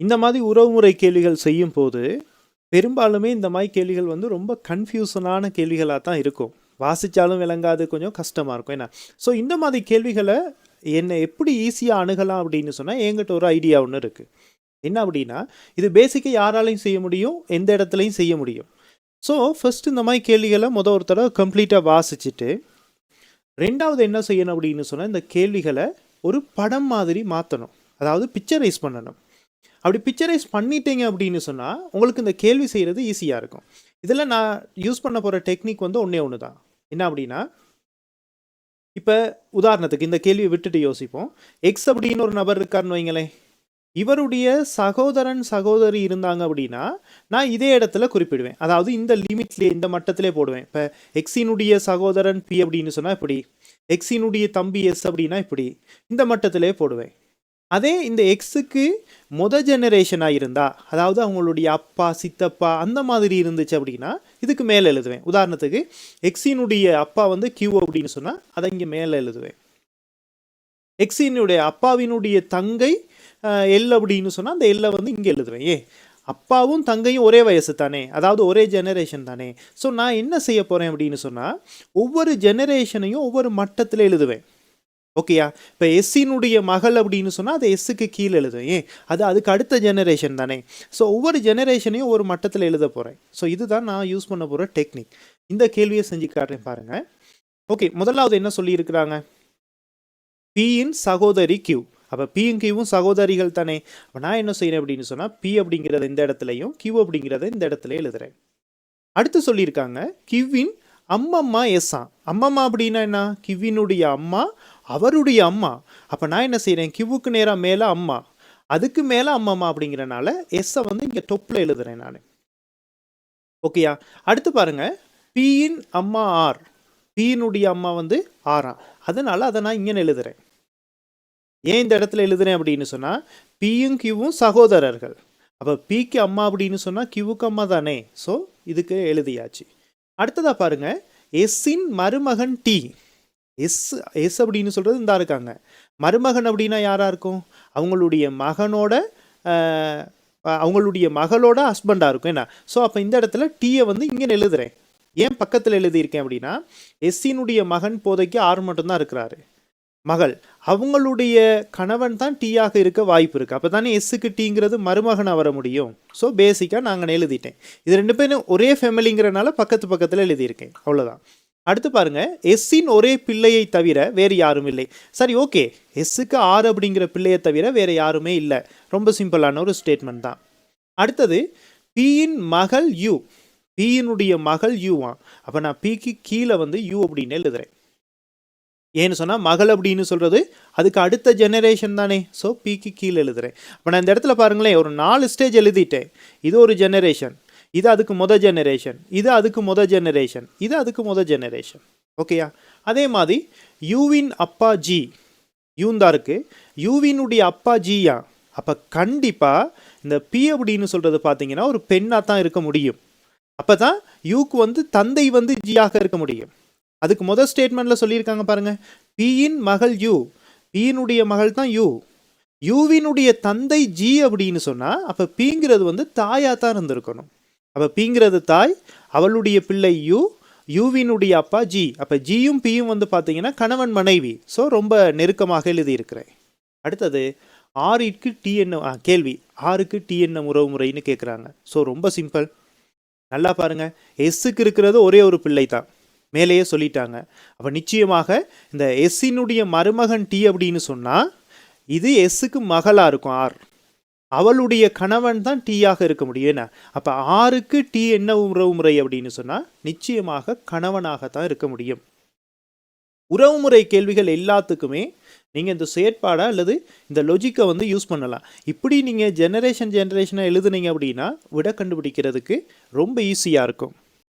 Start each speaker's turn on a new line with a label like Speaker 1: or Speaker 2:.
Speaker 1: இந்த மாதிரி உறவுமுறை கேள்விகள் செய்யும் போது பெரும்பாலுமே இந்த மாதிரி கேள்விகள் வந்து ரொம்ப கன்ஃபியூஷனான கேள்விகளாக தான் இருக்கும். வாசித்தாலும் விளங்காது, கொஞ்சம் கஷ்டமாக இருக்கும். ஏன்னா ஸோ இந்த மாதிரி கேள்விகளை என்னை எப்படி ஈஸியாக அணுகலாம் அப்படின்னு சொன்னால் என்கிட்ட ஒரு ஐடியா ஒன்று இருக்குது. என்ன அப்படின்னா, இது பேசிக்காக யாராலையும் செய்ய முடியும், எந்த இடத்துலையும் செய்ய முடியும். ஸோ ஃபஸ்ட்டு இந்த மாதிரி கேள்விகளை ஒரு தடவை கம்ப்ளீட்டாக வாசிச்சுட்டு, ரெண்டாவது என்ன செய்யணும் அப்படின்னு சொன்னால், இந்த கேள்விகளை ஒரு படம் மாதிரி மாற்றணும். அதாவது பிக்சரைஸ் பண்ணணும். அப்படி பிக்சரைஸ் பண்ணிட்டீங்க அப்படின்னு சொன்னால் உங்களுக்கு இந்த கேள்வி செய்கிறது ஈஸியாக இருக்கும். இதில் நான் யூஸ் பண்ண போகிற டெக்னிக் வந்து ஒன்று தான். என்ன அப்படின்னா, இப்போ உதாரணத்துக்கு இந்த கேள்வியை விட்டுட்டு யோசிப்போம். எக்ஸ் அப்படின்னு ஒரு நபர் இருக்காருன்னு வைங்களேன். இவருடைய சகோதரன் சகோதரி இருந்தாங்க அப்படின்னா நான் இதே இடத்துல குறிப்பிடுவேன். அதாவது இந்த லிமிட்லேயே, இந்த மட்டத்திலே போடுவேன். இப்போ எக்ஸினுடைய சகோதரன் பி அப்படின்னு சொன்னால் இப்படி, எக்ஸினுடைய தம்பி எஸ் அப்படின்னா இப்படி, இந்த மட்டத்திலே போடுவேன். அதே இந்த எக்ஸுக்கு ஜெனரேஷனாக இருந்தால், அதாவது அவங்களுடைய அப்பா சித்தப்பா அந்த மாதிரி இருந்துச்சு அப்படின்னா இதுக்கு மேலே எழுதுவேன். உதாரணத்துக்கு எக்ஸினுடைய அப்பா வந்து கியூ அப்படின்னு சொன்னால் அதை இங்கே மேலே எழுதுவேன். எக்ஸினுடைய அப்பாவினுடைய தங்கை எல் அப்படின்னு சொன்னால் அந்த எல்லை வந்து இங்கே எழுதுவேன். அப்பாவும் தங்கையும் ஒரே வயசு தானே, அதாவது ஒரே ஜெனரேஷன் தானே. ஸோ நான் என்ன செய்ய போகிறேன் அப்படின்னு சொன்னால் ஒவ்வொரு ஜெனரேஷனையும் ஒவ்வொரு மட்டத்தில் எழுதுவேன். ஓகேயா? இப்போ எஸ்ஸினுடைய மகள் அப்படின்னு சொன்னால் அதை எஸ்ஸுக்கு கீழே எழுதுவேன். அது அதுக்கு அடுத்த ஜெனரேஷன் தானே. ஸோ ஒவ்வொரு ஜெனரேஷனையும் ஒரு மட்டத்தில் எழுத போகிறேன். ஸோ இதுதான் நான் யூஸ் பண்ண போகிற டெக்னிக். இந்த கேள்வியை செஞ்சு காட்டுறேன் பாருங்கள். ஓகே, முதலாவது என்ன சொல்லியிருக்கிறாங்க? பியின் சகோதரி கியூ. அப்போ பியும் கியூவும் சகோதரிகள் தானே. அப்போ நான் என்ன செய்கிறேன் அப்படின்னு சொன்னால் பி அப்படிங்கிறத இந்த இடத்துலையும் கியூ அப்படிங்கிறத இந்த இடத்துல எழுதுறேன். அடுத்து சொல்லியிருக்காங்க கிவ்வின் அம்மம்மா எஸ்ஸா. அம்மம்மா அப்படின்னா என்ன? கிவ்வினுடைய அம்மா, அவருடைய அம்மா. அப்போ நான் என்ன செய்கிறேன்? கிவ்வுக்கு நேராக மேலே அம்மா, அதுக்கு மேலே அம்மம்மா அப்படிங்கிறனால எஸ்ஸை வந்து இங்கே டொப்பில் எழுதுறேன் நான். ஓகேயா? அடுத்து பாருங்க, பியின் அம்மா ஆர். பியினுடைய அம்மா வந்து ஆறா, அதனால அதை நான் இங்கே எழுதுறேன். ஏன் இந்த இடத்துல எழுதுறேன் அப்படின்னு சொன்னால் பியும் கியூவும் சகோதரர்கள். அப்போ பிக்கு அம்மா அப்படின்னு சொன்னால் கியூவுக்கு அம்மா தானே. ஸோ இதுக்கு எழுதியாச்சு. அடுத்ததாக பாருங்க, எஸ்ஸின் மருமகன் டி. எஸ் அப்படின்னு சொல்கிறது இந்த இருக்காங்க. மருமகன் அப்படின்னா யாராக இருக்கும்? அவங்களுடைய மகளோட ஹஸ்பண்டாக இருக்கும். என்ன? ஸோ அப்போ இந்த இடத்துல டீயை வந்து இங்கே எழுதுறேன். ஏன் பக்கத்தில் எழுதியிருக்கேன் அப்படின்னா எஸ்ஸினுடைய மகன் போதைக்கு ஆறு மட்டும்தான் இருக்கிறாரு. மகள், அவங்களுடைய கணவன் தான் டீயாக இருக்க வாய்ப்பு இருக்குது. அப்போ தானே எஸ்ஸுக்கு டீங்கிறது மருமகனாக வர முடியும். ஸோ பேசிக்காக நாங்கள் எழுதிட்டேன். இது ரெண்டு பேரும் ஒரே ஃபேமிலிங்கிறனால பக்கத்தில் எழுதியிருக்கேன். அவ்வளோதான். அடுத்து பாருங்கள், எஸ்ஸின் ஒரே பிள்ளையை தவிர வேறு யாரும் இல்லை. சரி, ஓகே, எஸ்ஸுக்கு ஆறு அப்படிங்கிற பிள்ளையை தவிர வேறு யாருமே இல்லை. ரொம்ப சிம்பிளான ஒரு ஸ்டேட்மெண்ட் தான். அடுத்தது பியின் மகள் யூ. பியினுடைய மகள் யூவா. அப்போ நான் பிக்கு கீழே வந்து யூ அப்படின்னு எழுதுறேன். ஏன்னு சொன்னால் மகள் அப்படின்னு சொல்கிறது அதுக்கு அடுத்த ஜெனரேஷன் தானே. ஸோ பிக்கு கீழே எழுதுறேன். அப்போ நான் இந்த இடத்துல பாருங்களேன், ஒரு 4 ஸ்டேஜ் எழுதிட்டேன். இது ஒரு ஜெனரேஷன், இது அதுக்கு ஜெனரேஷன், இது அதுக்கு ஜெனரேஷன், இது அதுக்கு ஜெனரேஷன். ஓகேயா? அதே மாதிரி யூவின் அப்பா ஜி. யூந்தா இருக்குது, யூவினுடைய அப்பா ஜியா. அப்போ கண்டிப்பாக இந்த பி அப்படின்னு சொல்கிறது பார்த்தீங்கன்னா ஒரு பெண்ணாக தான் இருக்க முடியும். அப்போ தான் யூக்கு வந்து தந்தை வந்து ஜியாக இருக்க முடியும். அதுக்கு ஸ்டேட்மெண்ட்டில் சொல்லியிருக்காங்க பாருங்கள், பியின் மகள் யூ. பியினுடைய மகள் தான் யூ. யூவினுடைய தந்தை ஜி அப்படின்னு சொன்னால் அப்போ பிங்கிறது வந்து தாயாக தான் இருந்திருக்கணும். அப்போ பிங்கிறது தாய், அவளுடைய பிள்ளை யூ, யூவினுடைய அப்பா ஜி. அப்போ ஜியும் பியும் வந்து பார்த்தீங்கன்னா கணவன் மனைவி. ஸோ ரொம்ப நெருக்கமாக எழுதியிருக்கிறேன். அடுத்தது ஆறுக்கு டி என்ன கேள்வி, ஆறுக்கு டி என்ன உறவு முறைன்னு கேட்குறாங்க. ஸோ ரொம்ப சிம்பிள். நல்லா பாருங்கள், எஸ்ஸுக்கு இருக்கிறது ஒரே ஒரு பிள்ளை தான், மேலேயே சொல்லிட்டாங்க. அப்போ நிச்சயமாக இந்த எஸ்ஸினுடைய மருமகன் டி அப்படின்னு சொன்னால் இது எஸ்ஸுக்கு மகளாக இருக்கும் ஆர். அவளுடைய கணவன் தான் டீயாக இருக்க முடியும். என்ன? அப்போ ஆருக்கு டி என்ன உறவுமுறை அப்படின்னு சொன்னால் நிச்சயமாக கணவனாகத்தான் இருக்க முடியும். உறவுமுறை கேள்விகள் எல்லாத்துக்குமே நீங்கள் இந்த செயற்பாடை அல்லது இந்த லொஜிக்கை வந்து யூஸ் பண்ணலாம். இப்படி நீங்கள் ஜெனரேஷனாக எழுதுனீங்க அப்படின்னா விட கண்டுபிடிக்கிறதுக்கு ரொம்ப ஈஸியாக இருக்கும்.